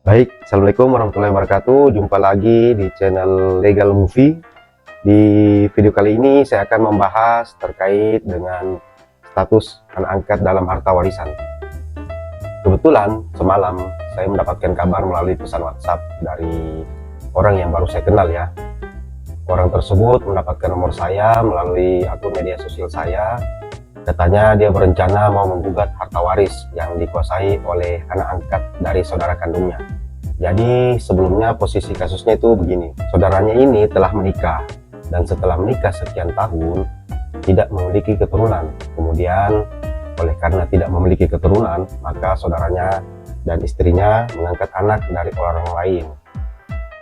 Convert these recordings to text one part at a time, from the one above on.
Baik, Assalamualaikum warahmatullahi wabarakatuh. Jumpa lagi di channel Legal Movie. Di video kali ini saya akan membahas terkait dengan status anak angkat dalam harta warisan. Kebetulan semalam saya mendapatkan kabar melalui pesan WhatsApp dari orang yang baru saya kenal ya. Orang tersebut mendapatkan nomor saya melalui akun media sosial saya. Katanya dia berencana mau menggugat harta waris yang dikuasai oleh anak angkat dari saudara kandungnya. Jadi sebelumnya posisi kasusnya itu begini, saudaranya ini telah menikah dan setelah menikah sekian tahun tidak memiliki keturunan. Kemudian oleh karena tidak memiliki keturunan, maka saudaranya dan istrinya mengangkat anak dari orang lain.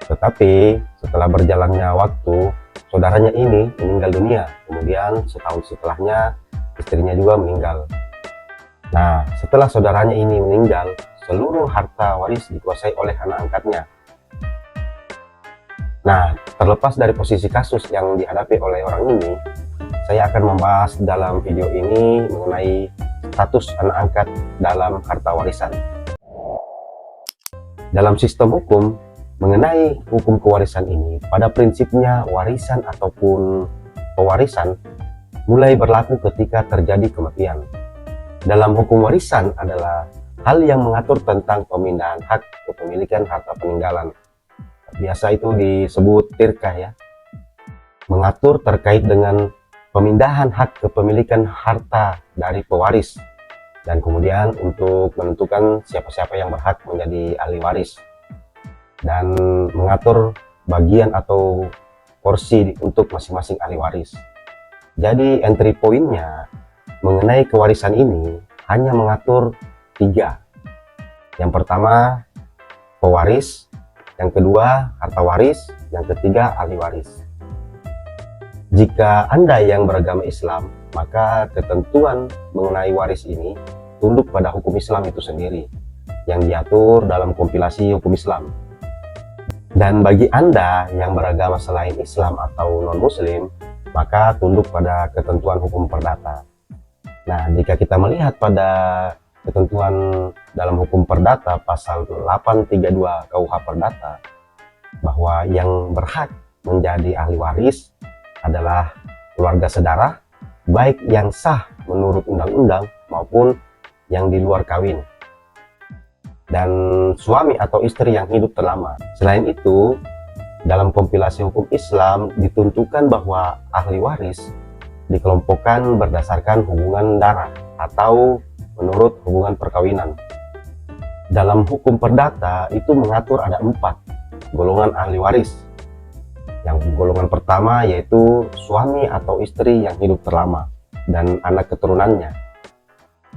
Tetapi setelah berjalannya waktu, saudaranya ini meninggal dunia. Kemudian setahun setelahnya istrinya juga meninggal. Nah, setelah saudaranya ini meninggal, seluruh harta waris dikuasai oleh anak angkatnya. Nah, terlepas dari posisi kasus yang dihadapi oleh orang ini, saya akan membahas dalam video ini mengenai status anak angkat dalam harta warisan. Dalam sistem hukum, mengenai hukum kewarisan ini, pada prinsipnya warisan ataupun pewarisan mulai berlaku ketika terjadi kematian. Dalam hukum warisan adalah hal yang mengatur tentang pemindahan hak kepemilikan harta peninggalan. Biasa itu disebut tirkah ya. Mengatur terkait dengan pemindahan hak kepemilikan harta dari pewaris. Dan kemudian untuk menentukan siapa-siapa yang berhak menjadi ahli waris. Dan mengatur bagian atau porsi untuk masing-masing ahli waris. Jadi entry pointnya mengenai kewarisan ini hanya mengatur 3. Yang pertama pewaris, yang kedua harta waris, yang ketiga ahli waris. Jika Anda yang beragama Islam, maka ketentuan mengenai waris ini tunduk pada hukum Islam itu sendiri yang diatur dalam kompilasi hukum Islam. Dan bagi Anda yang beragama selain Islam atau non-Muslim, maka tunduk pada ketentuan hukum perdata. Nah, jika kita melihat pada ketentuan dalam hukum perdata pasal 832 KUH Perdata, bahwa yang berhak menjadi ahli waris adalah keluarga sedara, baik yang sah menurut undang-undang maupun yang di luar kawin, dan suami atau istri yang hidup terlama. Selain itu, dalam kompilasi hukum Islam ditentukan bahwa ahli waris dikelompokkan berdasarkan hubungan darah atau menurut hubungan perkawinan. Dalam hukum perdata itu mengatur ada 4 golongan ahli waris. Yang golongan pertama yaitu suami atau istri yang hidup terlama dan anak keturunannya.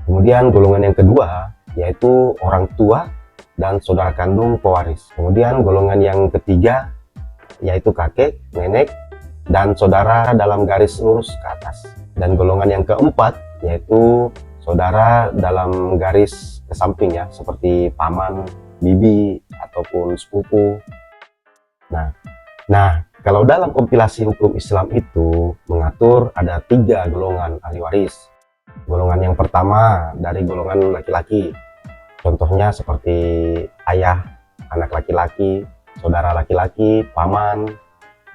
Kemudian golongan yang kedua yaitu orang tua dan saudara kandung pewaris. Kemudian golongan yang ketiga yaitu kakek, nenek, dan saudara dalam garis lurus ke atas. Dan golongan yang keempat yaitu saudara dalam garis ke samping ya, seperti paman, bibi, ataupun sepupu. Nah, kalau dalam kompilasi hukum Islam itu mengatur ada 3 golongan ahli waris. Golongan yang pertama dari golongan laki-laki. Contohnya seperti ayah, anak laki-laki, saudara laki-laki, paman,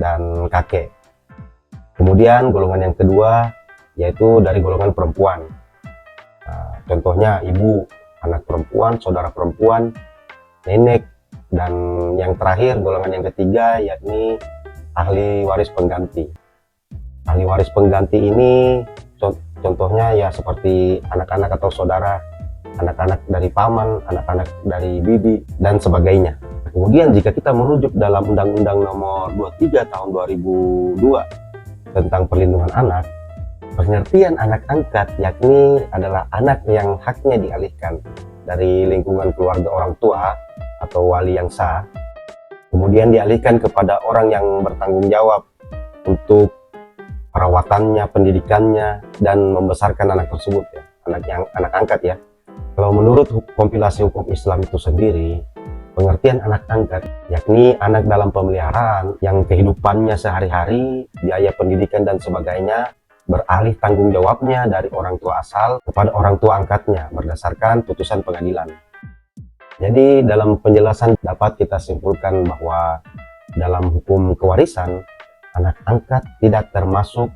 dan kakek. Kemudian golongan yang kedua yaitu dari golongan perempuan. Nah, contohnya ibu, anak perempuan, saudara perempuan, nenek, dan yang terakhir golongan yang ketiga yakni ahli waris pengganti. Ahli waris pengganti ini contohnya ya seperti anak-anak atau saudara, anak-anak dari paman, anak-anak dari bibi, dan sebagainya. Kemudian jika kita merujuk dalam Undang-Undang Nomor 23 Tahun 2002 tentang perlindungan anak, pengertian anak angkat yakni adalah anak yang haknya dialihkan dari lingkungan keluarga orang tua atau wali yang sah, kemudian dialihkan kepada orang yang bertanggung jawab untuk perawatannya, pendidikannya, dan membesarkan anak tersebut ya, anak angkat ya. Kalau menurut kompilasi hukum Islam itu sendiri, pengertian anak angkat yakni anak dalam pemeliharaan yang kehidupannya sehari-hari, biaya pendidikan dan sebagainya beralih tanggung jawabnya dari orang tua asal kepada orang tua angkatnya berdasarkan putusan pengadilan. Jadi dalam penjelasan dapat kita simpulkan bahwa dalam hukum kewarisan, anak angkat tidak termasuk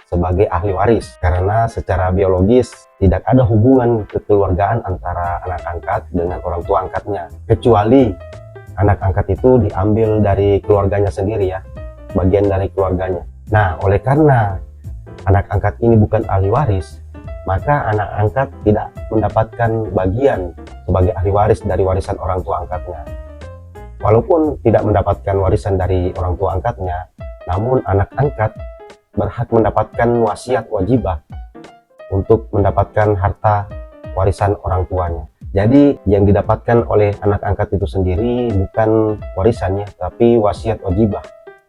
sebagai ahli waris karena secara biologis tidak ada hubungan kekeluargaan antara anak angkat dengan orang tua angkatnya, kecuali anak angkat itu diambil dari keluarganya sendiri ya, bagian dari keluarganya. Nah, oleh karena anak angkat ini bukan ahli waris, maka anak angkat tidak mendapatkan bagian sebagai ahli waris dari warisan orang tua angkatnya. Walaupun tidak mendapatkan warisan dari orang tua angkatnya, namun anak angkat berhak mendapatkan wasiat wajibah untuk mendapatkan harta warisan orang tuanya. Jadi yang didapatkan oleh anak angkat itu sendiri bukan warisannya, tapi wasiat wajibah.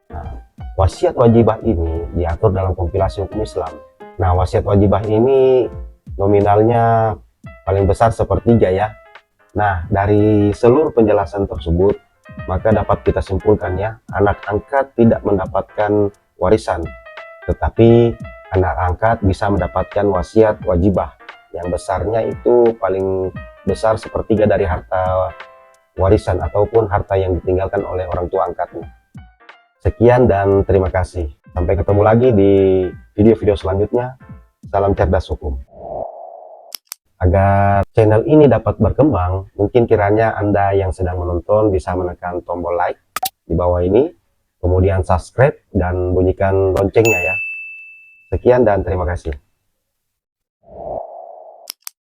Nah, wasiat wajibah ini diatur dalam kompilasi hukum Islam. Nah, wasiat wajibah ini nominalnya paling besar sepertiga ya. Nah, dari seluruh penjelasan tersebut, maka dapat kita simpulkan ya, anak angkat tidak mendapatkan warisan, tetapi anak angkat bisa mendapatkan wasiat wajibah yang besarnya itu paling besar sepertiga dari harta warisan ataupun harta yang ditinggalkan oleh orang tua angkatnya. Sekian dan terima kasih. Sampai ketemu lagi di video-video selanjutnya. Salam cerdas hukum. Agar channel ini dapat berkembang, mungkin kiranya Anda yang sedang menonton bisa menekan tombol like di bawah ini, kemudian subscribe dan bunyikan loncengnya ya. Sekian dan terima kasih.